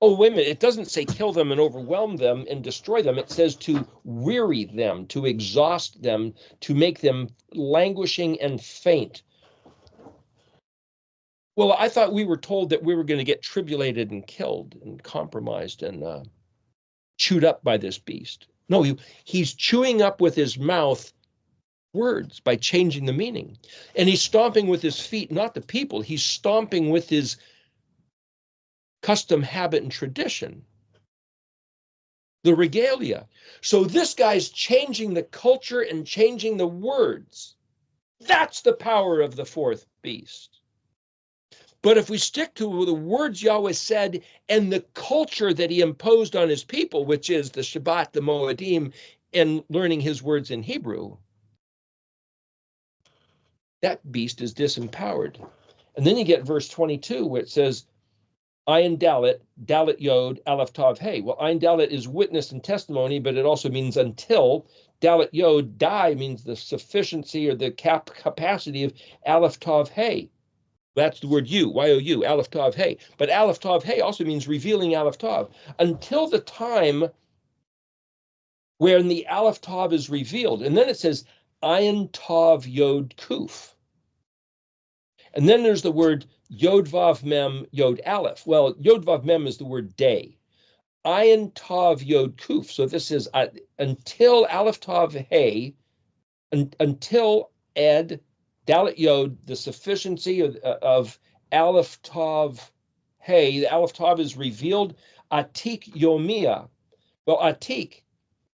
Oh, wait a minute. It doesn't say kill them and overwhelm them and destroy them. It says to weary them, to exhaust them, to make them languishing and faint. Well, I thought we were told that we were going to get tribulated and killed and compromised and chewed up by this beast. No, he's chewing up with his mouth words by changing the meaning. And he's stomping with his feet, not the people. He's stomping with his custom, habit, and tradition, the regalia. So this guy's changing the culture and changing the words. That's the power of the fourth beast. But if we stick to the words Yahweh said and the culture that he imposed on his people, which is the Shabbat, the Moedim, and learning his words in Hebrew, that beast is disempowered. And then you get verse 22, where it says, Ayin Dalet, Dalet Yod, Aleph Tav Hey. Well, Ayin Dalet is witness and testimony, but it also means until. Dalet Yod, Dai, means the sufficiency or the capacity of Aleph Tav Hey. That's the word you, Y-O-U, Aleph Tav Hey. But Aleph Tav Hey also means revealing Aleph Tav. Until the time when the Aleph Tav is revealed. And then it says, Ayin Tav Yod Kuf. And then there's the word Yod Vav Mem Yod Aleph. Well, Yod Vav Mem is the word day. Ayin Tav Yod Kuf. So this is until Aleph Tav Hey, until Ed, Dalet Yod, the sufficiency of Aleph Tav Hey, the Aleph Tav is revealed. Atik Yomia. Well, Atik,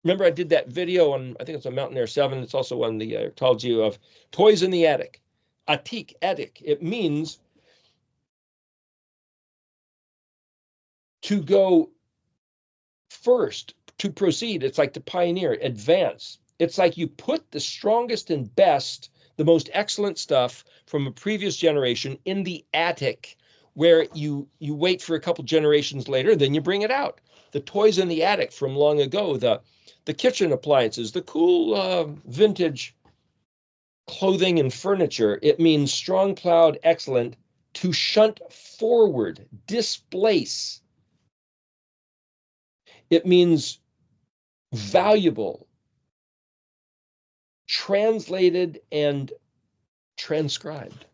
remember I did that video on, I think it's on Mountain Air 7. It's also on the eriktology of Toys in the Attic. Atik, attic. It means to go first, to proceed. It's like to pioneer, advance. It's like you put the strongest and best, the most excellent stuff from a previous generation in the attic, where you wait for a couple generations later, then you bring it out. The toys in the attic from long ago, the kitchen appliances, the cool vintage clothing and furniture. It means strong, proud, excellent, to shunt forward, displace. It means valuable, translated and transcribed.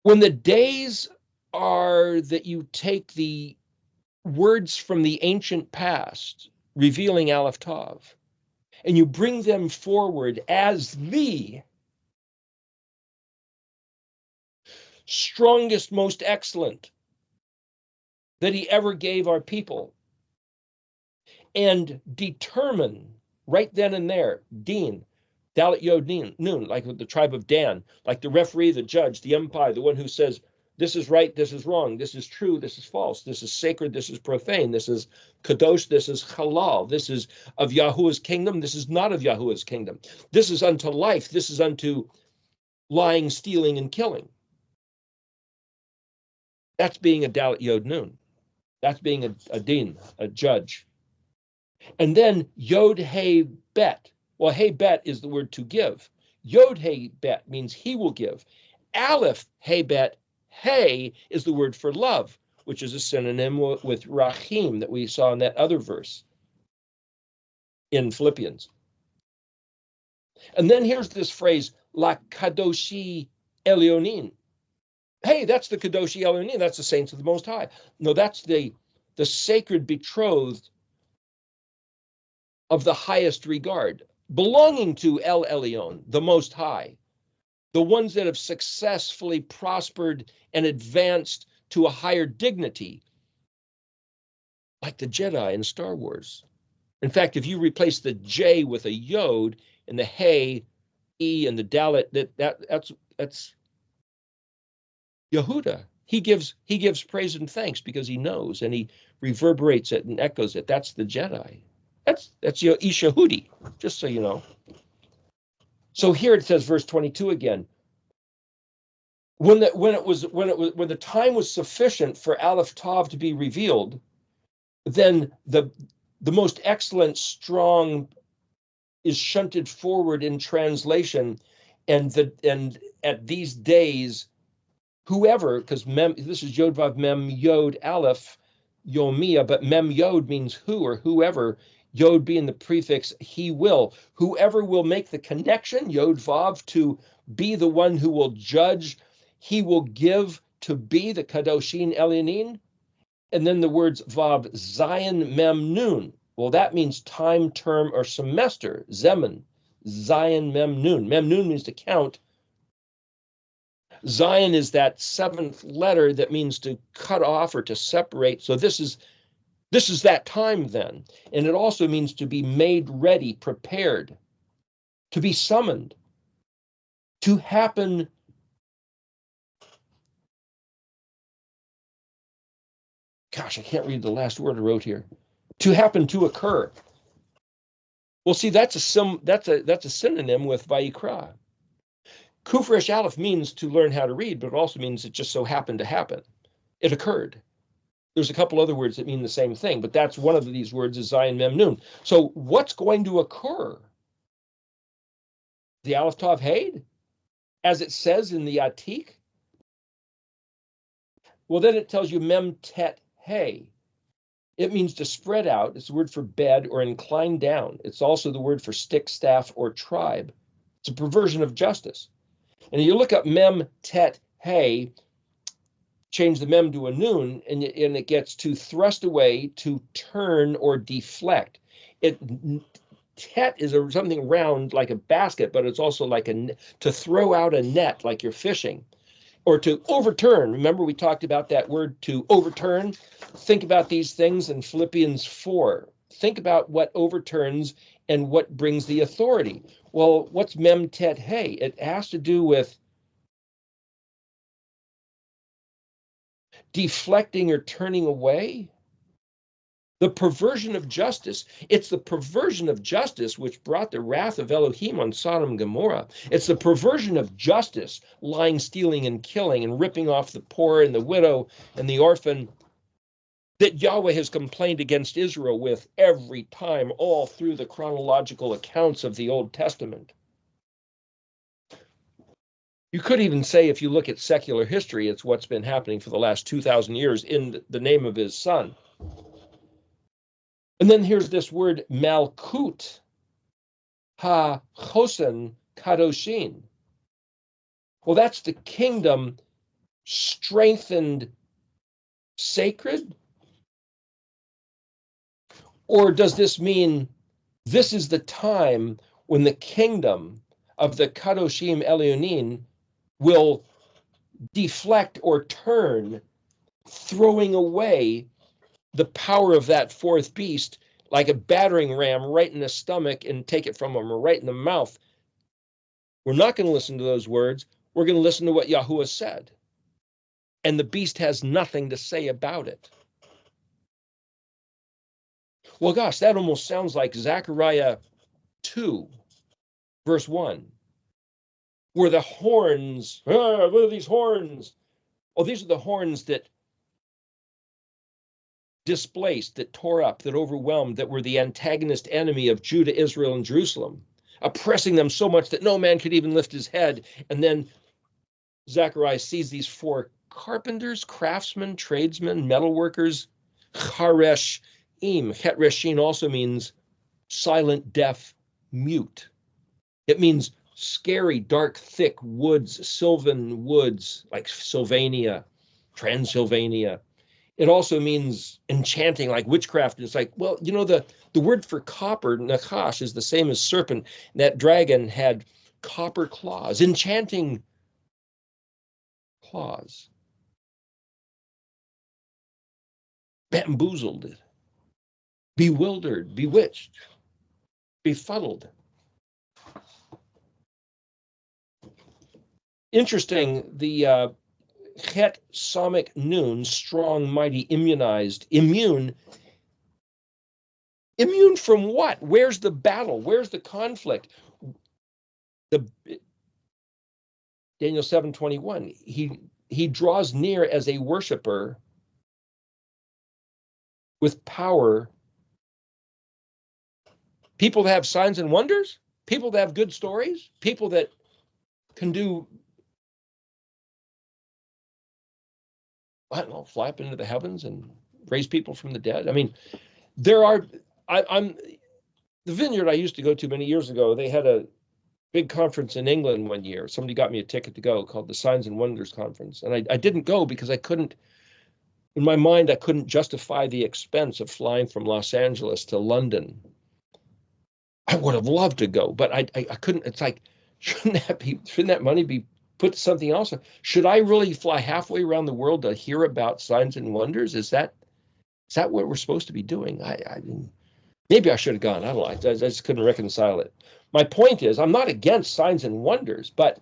When the days are that you take the words from the ancient past, revealing Aleph Tav, and you bring them forward as the strongest, most excellent that he ever gave our people, and determine right then and there, Din, Dalet Yod Nun, like the tribe of Dan, like the referee, the judge, the umpire, the one who says, this is right, this is wrong, this is true, this is false, this is sacred, this is profane, this is kadosh, this is halal, this is of Yahuwah's kingdom, this is not of Yahuwah's kingdom. This is unto life, this is unto lying, stealing, and killing. That's being a Dalet Yod Nun. That's being a din, a judge. And then Yod Hey Bet. Well, Hey Bet is the word to give. Yod Hey Bet means he will give. Aleph Hey Bet, Hey is the word for love, which is a synonym with Rachim that we saw in that other verse in Philippians. And then here's this phrase, La Kadoshi Elyonin. Hey, that's the Kadoshi Elyonin. That's the saints of the Most High. No, that's the sacred betrothed of the highest regard, belonging to El Elyon, the Most High. the ones that have successfully prospered and advanced to a higher dignity, like the Jedi in Star Wars. In fact, if you replace the J with a Yod and the Hey, E, and the Dalet, that's Yehuda. He gives praise and thanks because he knows, and he reverberates it and echoes it. That's the Jedi. That's your Ishahudi, just so you know. So here it says, verse 22 again. When the time was sufficient for Aleph Tav to be revealed, then the most excellent strong is shunted forward in translation, and at these days, whoever, because this is Yod Vav Mem Yod Aleph Yomia, but Mem Yod means who or whoever, Yod being the prefix he will. Whoever will make the connection, Yod Vav, to be the one who will judge, he will give to be the Kadoshin Elyonin. And then the words Vav Zayin Mem Nun. Well, that means time, term, or semester. Zeman, Zayin Mem Nun. Mem Nun means to count. Zion is that seventh letter that means to cut off or to separate. So this is that time then. And it also means to be made ready, prepared, to be summoned, to happen. Gosh, I can't read the last word I wrote here. To happen, to occur. Well, see, that's a synonym with Vayikra. Kuf Resh Aleph means to learn how to read, but it also means it just so happened to happen. It occurred. There's a couple other words that mean the same thing, but that's one of these words is Zayin Mem Nun. So what's going to occur? The Aleph Tav Heid, as it says in the Atik? Well, then it tells you Mem Tet Hey. It means to spread out. It's the word for bed or incline down. It's also the word for stick, staff, or tribe. It's a perversion of justice. And you look up Mem Tet Hey, change the mem to a noon, and it gets to thrust away, to turn, or deflect. Tet is something round like a basket, but it's also like to throw out a net like you're fishing, or to overturn. Remember we talked about that word, to overturn? Think about these things in Philippians 4. Think about what overturns and what brings the authority. Well, what's Mem Tet Hey? It has to do with deflecting or turning away. The perversion of justice. It's the perversion of justice which brought the wrath of Elohim on Sodom and Gomorrah. It's the perversion of justice, lying, stealing, and killing, and ripping off the poor and the widow and the orphan, that Yahweh has complained against Israel with every time, all through the chronological accounts of the Old Testament. You could even say, if you look at secular history, it's what's been happening for the last 2,000 years in the name of his son. And then here's this word, Malkut ha-chosen kadoshin. Well, that's the kingdom strengthened sacred? Or does this mean this is the time when the kingdom of the Kadoshim Elyonin will deflect or turn, throwing away the power of that fourth beast like a battering ram right in the stomach and take it from him, or right in the mouth? We're not going to listen to those words. We're going to listen to what Yahuwah said. And the beast has nothing to say about it. Well, gosh, that almost sounds like Zechariah 2, verse 1, where the horns, what are these horns? Oh, these are the horns that displaced, that tore up, that overwhelmed, that were the antagonist enemy of Judah, Israel, and Jerusalem, oppressing them so much that no man could even lift his head. And then Zechariah sees these four carpenters, craftsmen, tradesmen, metalworkers, charesh im. Chet reshin also means silent, deaf, mute. It means scary, dark, thick woods, sylvan woods, like Sylvania, Transylvania. It also means enchanting, like witchcraft. It's like, well, you know, the word for copper, nakash, is the same as serpent. That dragon had copper claws, enchanting claws, bamboozled, bewildered, bewitched, befuddled. Interesting, the Het Somic Noon, strong, mighty, immunized, immune from what? Where's the battle? Where's the conflict? The Daniel 7:21, he draws near as a worshiper with power. People that have signs and wonders, people that have good stories, people that can do, I don't know, fly up into the heavens and raise people from the dead. I mean, I'm the vineyard I used to go to many years ago, they had a big conference in England one year. Somebody got me a ticket to go called the Signs and Wonders Conference. And I didn't go because I couldn't, in my mind, I couldn't justify the expense of flying from Los Angeles to London. I would have loved to go, but I couldn't. It's like, shouldn't that money be put to something else? Should I really fly halfway around the world to hear about signs and wonders? Is that what we're supposed to be doing? I mean, maybe I should have gone. I don't know. I just couldn't reconcile it. My point is, I'm not against signs and wonders, but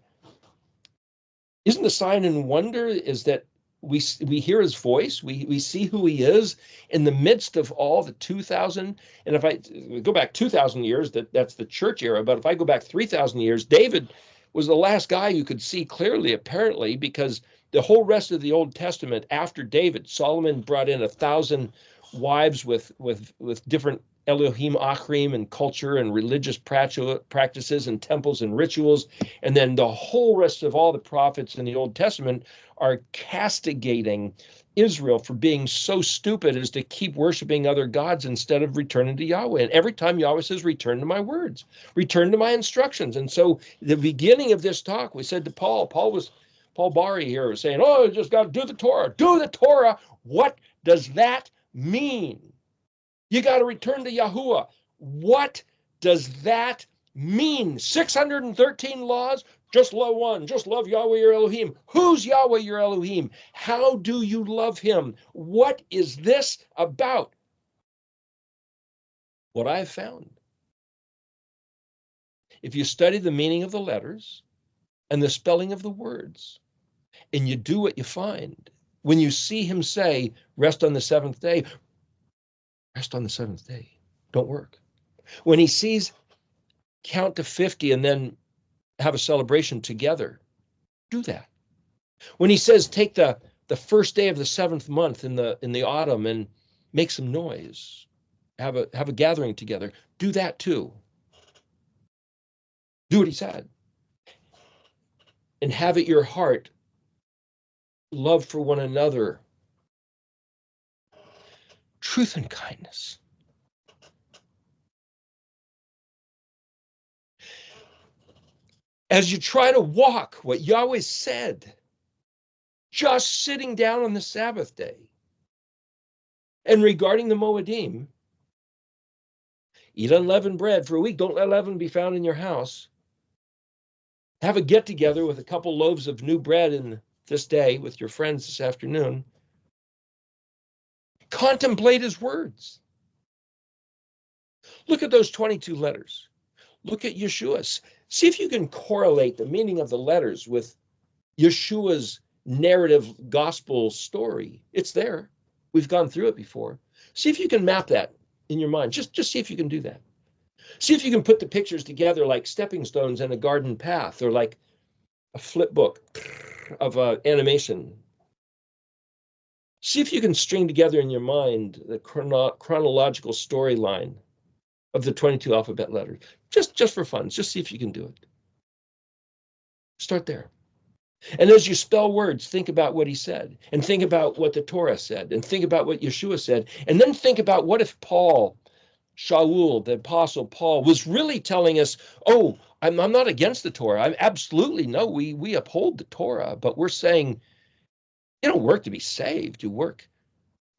isn't the sign and wonder is that we hear his voice, we see who he is in the midst of all the 2,000. And if I go back 2,000 years, that's the church era. But if I go back 3,000 years, David was the last guy you could see clearly, apparently, because the whole rest of the Old Testament after David, Solomon brought in 1,000 wives with different Elohim Achrim and culture and religious practices and temples and rituals. And then the whole rest of all the prophets in the Old Testament are castigating Israel for being so stupid as to keep worshiping other gods instead of returning to Yahweh. And every time Yahweh says, return to my words, return to my instructions. And so the beginning of this talk, we said to Paul Bari here was saying, oh, you just got to do the Torah. Do the Torah. What does that mean? You got to return to Yahuwah. What does that mean? 613 laws? Just love one. Just love Yahweh your Elohim. Who's Yahweh your Elohim? How do you love him? What is this about? What I've found, if you study the meaning of the letters and the spelling of the words, and you do what you find, when you see him say, rest on the seventh day, rest on the seventh day. Don't work. When he sees count to 50 and then have a celebration together, do that. When he says take the first day of the seventh month in the autumn and make some noise, have a gathering together, do that too. Do what he said. And have at your heart love for one another, truth and kindness. As you try to walk what Yahweh said, just sitting down on the Sabbath day. And regarding the Moedim, eat unleavened bread for a week. Don't let leaven be found in your house. Have a get together with a couple loaves of new bread in this day with your friends this afternoon. Contemplate his words. Look at those 22 letters. Look at Yeshua's. See if you can correlate the meaning of the letters with Yeshua's narrative gospel story. It's there. We've gone through it before. See if you can map that in your mind. Just see if you can do that. See if you can put the pictures together like stepping stones in a garden path, or like a flip book of animation. See if you can string together in your mind the chronological storyline of the 22 alphabet letters. Just for fun. Just see if you can do it. Start there. And as you spell words, think about what he said, and think about what the Torah said, and think about what Yeshua said, and then think about what if Paul, Shaul, the Apostle Paul, was really telling us, oh, I'm not against the Torah. I'm absolutely no, we uphold the Torah, but we're saying you don't work to be saved. You work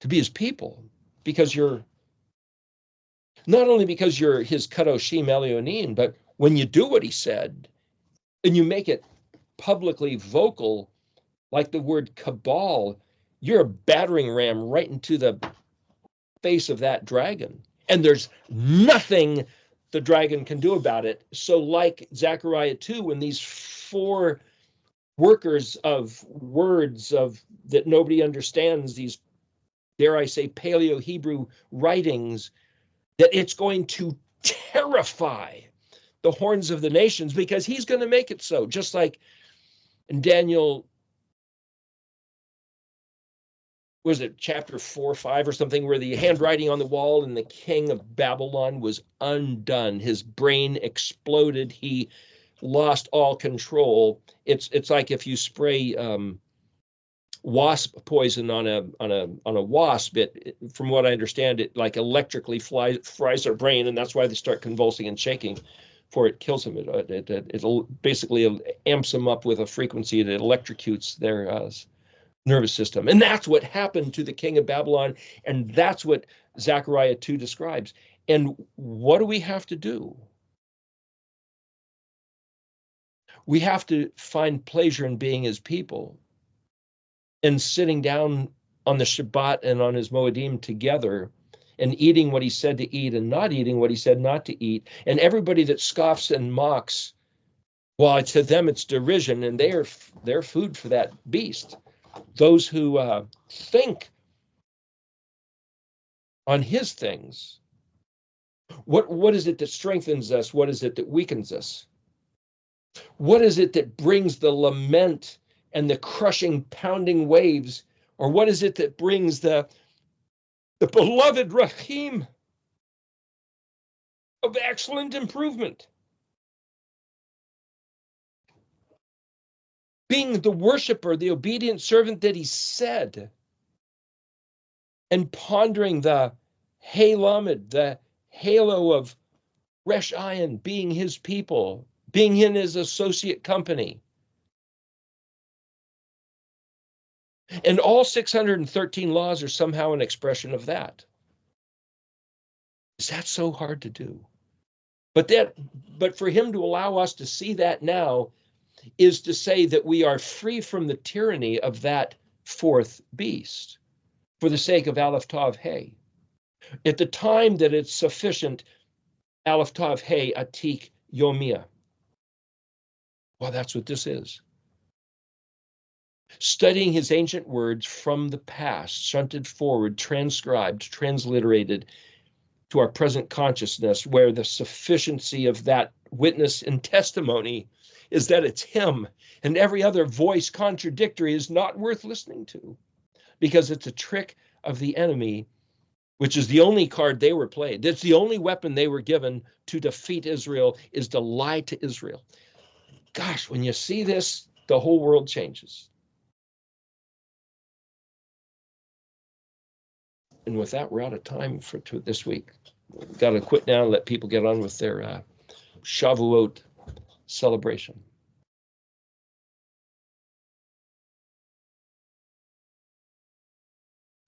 to be his people, because you're not only because you're his Kadoshim Elyonim, but when you do what he said, and you make it publicly vocal, like the word cabal, you're a battering ram right into the face of that dragon. And there's nothing the dragon can do about it. So like Zechariah 2, when these four workers of words of that nobody understands, these, dare I say, Paleo-Hebrew writings, that it's going to terrify the horns of the nations, because he's going to make it so. Just like in Daniel, was it chapter 4 or 5 or something, where the handwriting on the wall and the king of Babylon was undone. His brain exploded. He lost all control. It's like if you spray wasp poison on a wasp. From what I understand, it like electrically fries their brain, and that's why they start convulsing and shaking. For it kills them. It basically amps them up with a frequency that electrocutes their nervous system. And that's what happened to the king of Babylon. And that's what Zechariah 2 describes. And what do we have to do? We have to find pleasure in being his people and sitting down on the Shabbat and on his Moedim together and eating what he said to eat and not eating what he said not to eat. And everybody that scoffs and mocks, well, to them it's derision, and they're food for that beast. Those who think on his things. What is it that strengthens us? What is it that weakens us? What is it that brings the lament and the crushing, pounding waves? Or what is it that brings the beloved Rahim of excellent improvement? Being the worshiper, the obedient servant that he said, and pondering the Hey Lamed, the halo of Resh Ayin, being his people, being in his associate company. And all 613 laws are somehow an expression of that. Is that so hard to do? But for him to allow us to see that now is to say that we are free from the tyranny of that fourth beast for the sake of Aleph Tav Hey. At the time that it's sufficient, Aleph Tav Hey Atik Yomia. Well, that's what this is. Studying his ancient words from the past, shunted forward, transcribed, transliterated to our present consciousness, where the sufficiency of that witness and testimony is that it's him, and every other voice contradictory is not worth listening to, because it's a trick of the enemy, which is the only card they were played. That's the only weapon they were given to defeat Israel, is to lie to Israel. Gosh, when you see this, the whole world changes. And with that, we're out of time for this week. We've got to quit now and let people get on with their Shavuot celebration.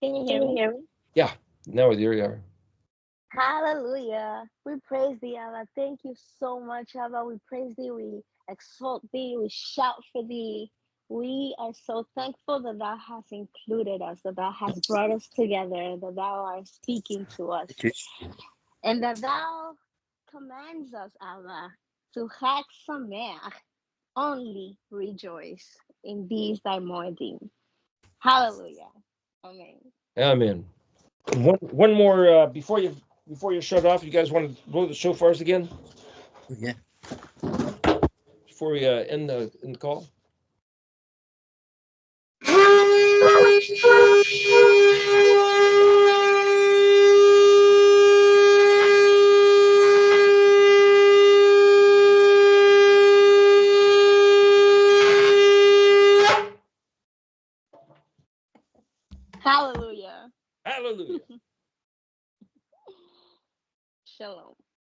Can you hear me? Yeah, now with your Hallelujah. We praise thee, Allah. Thank you so much, Allah. We praise thee. We exalt thee. We shout for thee. We are so thankful that thou hast included us, that thou hast brought us together, that thou art speaking to us, and that thou commands us, Allah, to Chag Sameach, only rejoice in these thy moedim. Hallelujah. Amen. Amen. One more before you shut off. You guys want to blow the shofars again? Yeah. Before we end the call. Hallelujah. Hallelujah. Shalom.